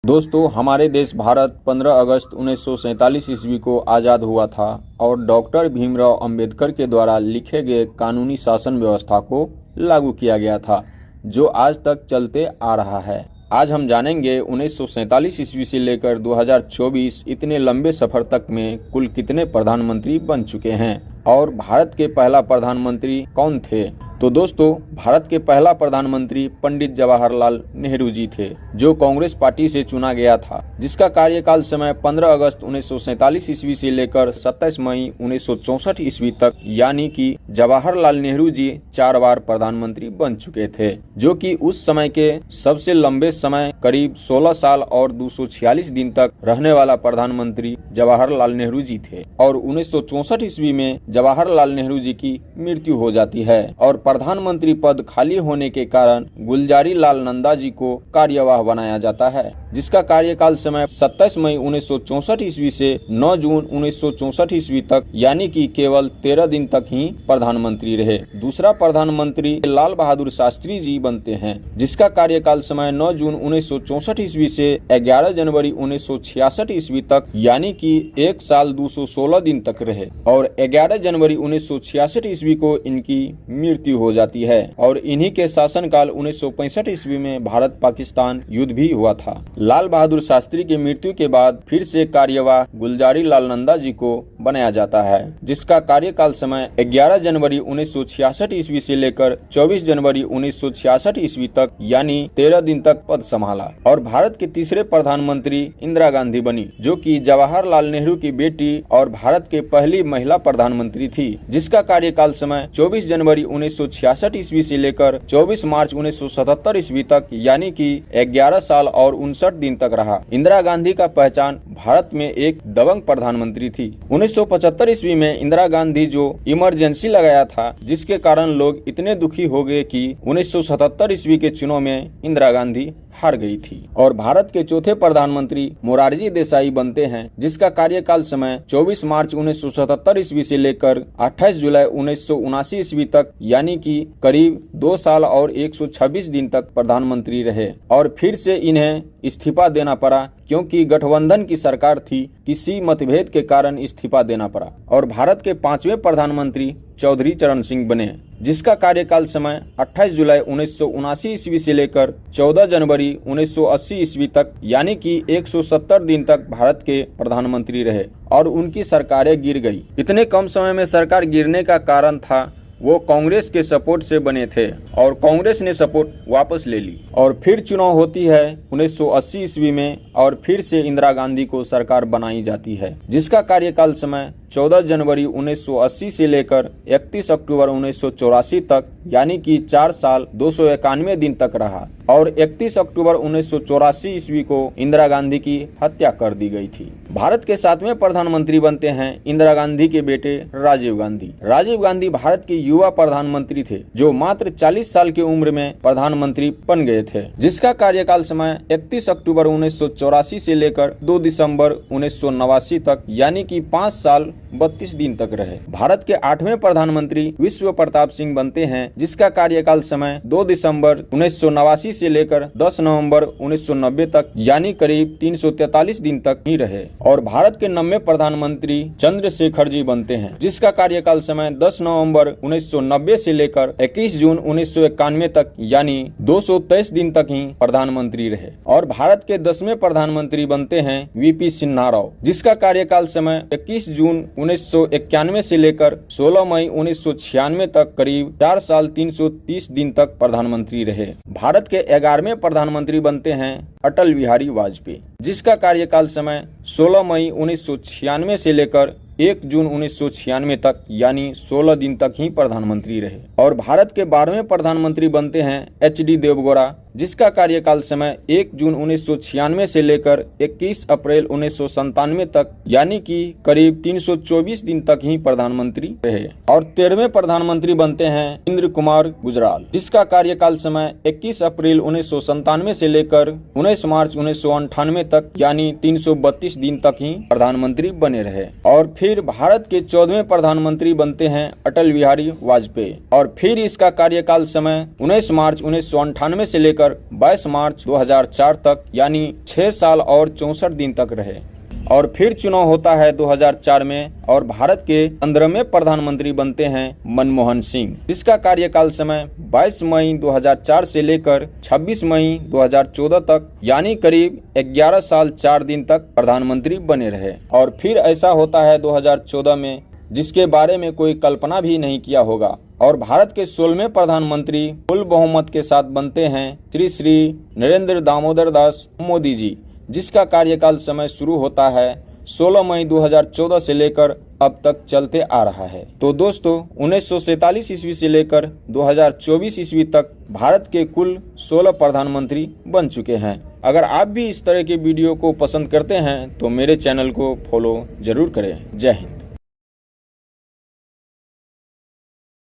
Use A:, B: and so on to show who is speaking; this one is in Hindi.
A: दोस्तों, हमारे देश भारत 15 अगस्त 1947 ईस्वी को आज़ाद हुआ था और डॉक्टर भीमराव अंबेडकर के द्वारा लिखे गए कानूनी शासन व्यवस्था को लागू किया गया था, जो आज तक चलते आ रहा है। आज हम जानेंगे 1947 ईस्वी से लेकर 2024 इतने लंबे सफर तक में कुल कितने प्रधानमंत्री बन चुके हैं और भारत के पहला प्रधानमंत्री कौन थे। तो दोस्तों, भारत के पहला प्रधानमंत्री पंडित जवाहरलाल नेहरू जी थे, जो कांग्रेस पार्टी से चुना गया था, जिसका कार्यकाल समय 15 अगस्त 1947 ईस्वी से लेकर 27 मई 1964 ईस्वी तक, यानी कि जवाहरलाल नेहरू जी 4 बार प्रधानमंत्री बन चुके थे, जो कि उस समय के सबसे लंबे समय करीब 16 साल और 246 दिन तक रहने वाला प्रधानमंत्री जवाहरलाल नेहरू जी थे। और 1964 ईस्वी में जवाहरलाल नेहरू जी की मृत्यु हो जाती है और प्रधानमंत्री पद खाली होने के कारण गुलजारी लाल नंदा जी को कार्यवाह बनाया जाता है, जिसका कार्यकाल समय 27 मई 1964 ईस्वी से 9 जून 1964 ईस्वी तक, यानी कि केवल 13 दिन तक ही प्रधानमंत्री रहे। दूसरा प्रधानमंत्री लाल बहादुर शास्त्री जी बनते हैं, जिसका कार्यकाल समय 9 जून 1964 ईस्वी से 11 जनवरी 1966 ईस्वी तक, यानी कि 1 साल 216 दिन तक रहे और 11 जनवरी 1966 ईस्वी को इनकी मृत्यु हो जाती है। और इन्हीं के शासनकाल 1965 ईस्वी में भारत पाकिस्तान युद्ध भी हुआ था। लाल बहादुर शास्त्री की मृत्यु के बाद फिर से कार्यवाह गुलजारी लाल नंदा जी को बनाया जाता है, जिसका कार्यकाल समय 11 जनवरी 1966 ईस्वी से लेकर 24 जनवरी 1966 ईस्वी तक, यानी 13 दिन तक पद संभाला। और भारत के तीसरे प्रधानमंत्री इंदिरा गांधी बनी, जो कि जवाहरलाल नेहरू की बेटी और भारत के पहली महिला प्रधानमंत्री थी, जिसका कार्यकाल समय 24 जनवरी 1966 ईस्वी से लेकर 24 मार्च 1977 ईस्वी तक, यानी कि 11 साल और 59 दिन तक रहा। इंदिरा गांधी का पहचान भारत में एक दबंग प्रधानमंत्री थी। 1975 ईस्वी में इंदिरा गांधी जो इमरजेंसी लगाया था, जिसके कारण लोग इतने दुखी हो गए कि 1977 ईस्वी के चुनाव में इंदिरा गांधी हार गई थी। और भारत के चौथे प्रधानमंत्री मोरारजी देसाई बनते हैं, जिसका कार्यकाल समय 24 मार्च 1977 ईस्वी से लेकर 28 जुलाई 1979 ईस्वी तक, यानी कि करीब 2 साल और 126 दिन तक प्रधानमंत्री रहे। और फिर से इन्हें इस्तीफा देना पड़ा, क्योंकि गठबंधन की सरकार थी, किसी मतभेद के कारण इस्तीफा देना पड़ा। और भारत के 5वें प्रधानमंत्री चौधरी चरण सिंह बने, जिसका कार्यकाल समय 28 जुलाई 1979 ईस्वी से लेकर 14 जनवरी 1980 ईस्वी तक, यानी कि 170 दिन तक भारत के प्रधानमंत्री रहे और उनकी सरकारें गिर गई। इतने कम समय में सरकार गिरने का कारण था वो कांग्रेस के सपोर्ट से बने थे और कांग्रेस ने सपोर्ट वापस ले ली। और फिर चुनाव होती है 1980 ईस्वी में और फिर से इंदिरा गांधी को सरकार बनाई जाती है, जिसका कार्यकाल समय 14 जनवरी 1980 से लेकर 31 अक्टूबर 1984 तक, यानी कि 4 साल 291 दिन तक रहा। और 31 अक्टूबर 1984 ईस्वी को इंदिरा गांधी की हत्या कर दी गई थी। भारत के 7वें प्रधानमंत्री बनते हैं इंदिरा गांधी के बेटे राजीव गांधी। राजीव गांधी भारत के युवा प्रधानमंत्री थे, जो मात्र 40 साल की उम्र में प्रधानमंत्री बन गए थे, जिसका कार्यकाल समय 31 अक्टूबर 1984 से लेकर 2 दिसंबर 1989 तक, यानी कि 5 साल 32 दिन तक रहे। भारत के 8वें प्रधानमंत्री विश्व प्रताप सिंह बनते हैं, जिसका कार्यकाल समय 2 दिसंबर 1989 से लेकर 10 नवंबर 1990 तक, यानी करीब 343 दिन तक ही रहे। और भारत के 9वें प्रधानमंत्री चंद्रशेखर जी बनते हैं, जिसका कार्यकाल समय 10 नवंबर 1990 से लेकर 21 जून 1991 तक, यानी 223 दिन तक ही प्रधानमंत्री रहे। और भारत के 10वें प्रधानमंत्री बनते हैं वीपी सिन्हा राव, जिसका कार्यकाल समय 21 जून 1991 से लेकर 16 मई 1996 तक, करीब 4 साल 330 दिन तक प्रधानमंत्री रहे। भारत के 11वें प्रधानमंत्री बनते हैं अटल बिहारी वाजपेयी, जिसका कार्यकाल समय 16 मई 1996 से लेकर 1 जून 1996 तक, यानी 16 दिन तक ही प्रधानमंत्री रहे। और भारत के 12वें प्रधानमंत्री बनते हैं एच.डी. देवगौड़ा, जिसका कार्यकाल समय 1 जून 1996 से लेकर 21 अप्रैल 1997 तक, यानी कि करीब 324 दिन तक ही प्रधानमंत्री रहे। और 13वें प्रधानमंत्री बनते हैं इंद्र कुमार गुजराल, जिसका कार्यकाल समय 21 अप्रैल 1997 से लेकर 19 मार्च 1998 तक, यानी 332 दिन तक ही प्रधानमंत्री बने रहे। और फिर भारत के 14वें प्रधानमंत्री बनते हैं अटल बिहारी वाजपेयी, और फिर इसका कार्यकाल समय 19 मार्च 1998 से लेकर लेकर 22 मार्च 2004 तक, यानी 6 साल और 64 दिन तक रहे। और फिर चुनाव होता है 2004 में और भारत के 15वें प्रधानमंत्री बनते हैं मनमोहन सिंह, जिसका कार्यकाल समय 22 मई 2004 से लेकर 26 मई 2014 तक, यानी करीब 11 साल 4 दिन तक प्रधानमंत्री बने रहे। और फिर ऐसा होता है 2014 में, जिसके बारे में कोई कल्पना भी नहीं किया होगा, और भारत के 16वें प्रधानमंत्री फुल बहुमत के साथ बनते हैं श्री नरेंद्र दामोदर दास मोदी जी, जिसका कार्यकाल समय शुरू होता है 16 मई 2014 से लेकर अब तक चलते आ रहा है। तो दोस्तों 1947 ईस्वी से लेकर 2024 ईस्वी तक भारत के कुल 16 प्रधानमंत्री बन चुके हैं। अगर आप भी इस तरह के वीडियो को पसंद करते हैं तो मेरे चैनल को फॉलो जरूर करें। जय हिंद।